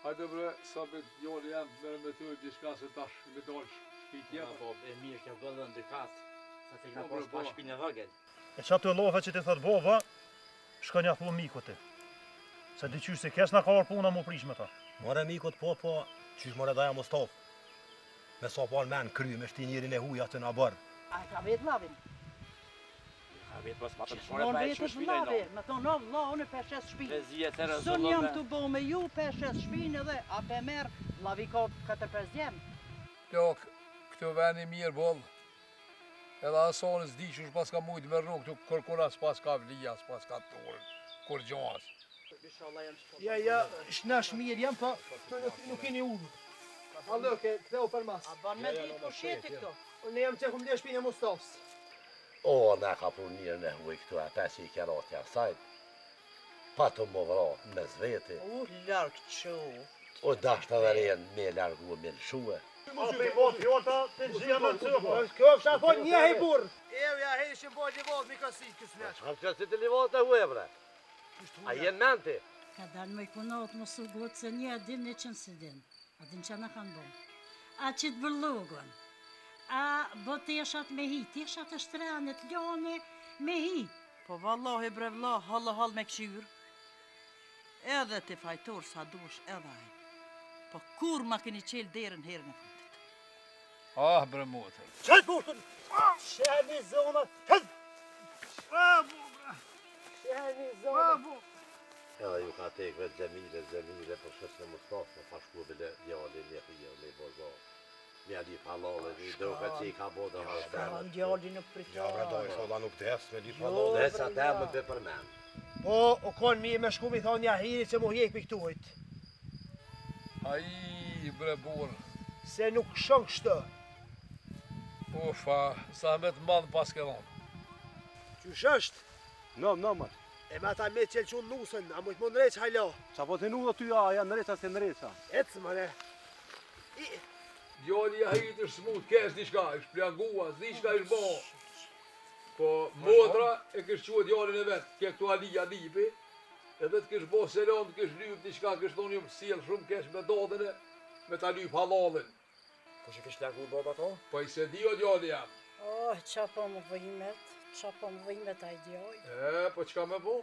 Hajde bre, sa me djali jam të merë me ty diçka se tash me dalë shpi tjetër. Po, e mirë kjo gëllën dy katë, sa të këna pas pa shpinë e vëgel. E që ato lofe që ti thot bova, shko nja thu miku ti. Se di qysh se kes na ka orë puna mu prish me ta. More mikut po, qysh more daja Mustaf. Me sa par men kry, me shti njerin e huj atë në bërë. A ka vetë lavin? A vetë pas ma të Mon shmore pa e vetë që të shpinë e lavi, no. me thonë no vla, unë 5-6 shpinë. Vezije të Sën rezolove. jam të bo me ju 5-6 shpinë edhe, a pe merë, lavi ka 4-5 djemë. Plak, këto veni mirë boll. Edhe asanës di që pas ka mujtë me rrugë, këtu kërkona s'pas ka vlija, s'pas ka torën, kur gjas. Ja, shnash mirë jam, pa nuk keni ullë. Allë, këtheu për mas. A ban me ditë po sheti këto. Ne jam që kum le shpinë e Mustafës. O, ne ka pru njerën e huj këtu, ata që i keratja sajt. Pa të më vra me zveti. Larkë që. O, dashtë edhe rejën me largu me lëshue. A pe bot fjota të gjia në cëpa. Kjo fsha po një hej burë. Ja, hejshim po një vot mi kësi, kësë nesh. Kam që si të livat e huj, bre. A jenë menti? Ka dalë me kunot më su gotë se një adin në qënë si din. Adin që në kanë bon. A që të vërlogon. A bo të jeshat me hi. Të jeshat të shtranit, ljone me hi. Po vallahi bre vla, hall me këshyr. Edhe të fajtor sa dush edhe aj. Po kur ma keni qelë derën herën e fundit. Ah, bre motër. Qëllë pushtën! Sheni zona! Qëllë! Sheni zona! Edhe ju ka tek vetë zemire, për shës në Mustafë, në pashku bile djali një për një borba. Një li palale, një doke që i ka bote hastërët. Djalli nuk pritoj. Ja, bre, dojë, sola nuk des, me li palale. Dhe sa te më be për men. Po, o konë mi me shku mi thonë një hiri që mu hjek për këtuajt. Ai, bre borë. Se nuk shën kështë. Ufa, sa me të madhë pas ke dhonë. Qysh është? No, mër. E me ata me qelë qunë nusën, a mujtë më nëreq hajla. Qa po të nu dhe ty, a janë nëreqa se nëreqa. Ecë mëre. Djali ja hitë është smut, kesh diçka, është plagua, diçka është bo. Po motra e kështë qua djalin e vetë, ke këtu alija lipi, edhe të kështë bo selam, të kështë lyp diçka, kështë thonë ju më sjellë shumë kesh me dadën e me ta lyp halalin. Po që kështë lagu baba to? Po i se di o djali jam. Oh, qa po më vëjmet, a i djoj. Po qka me bo?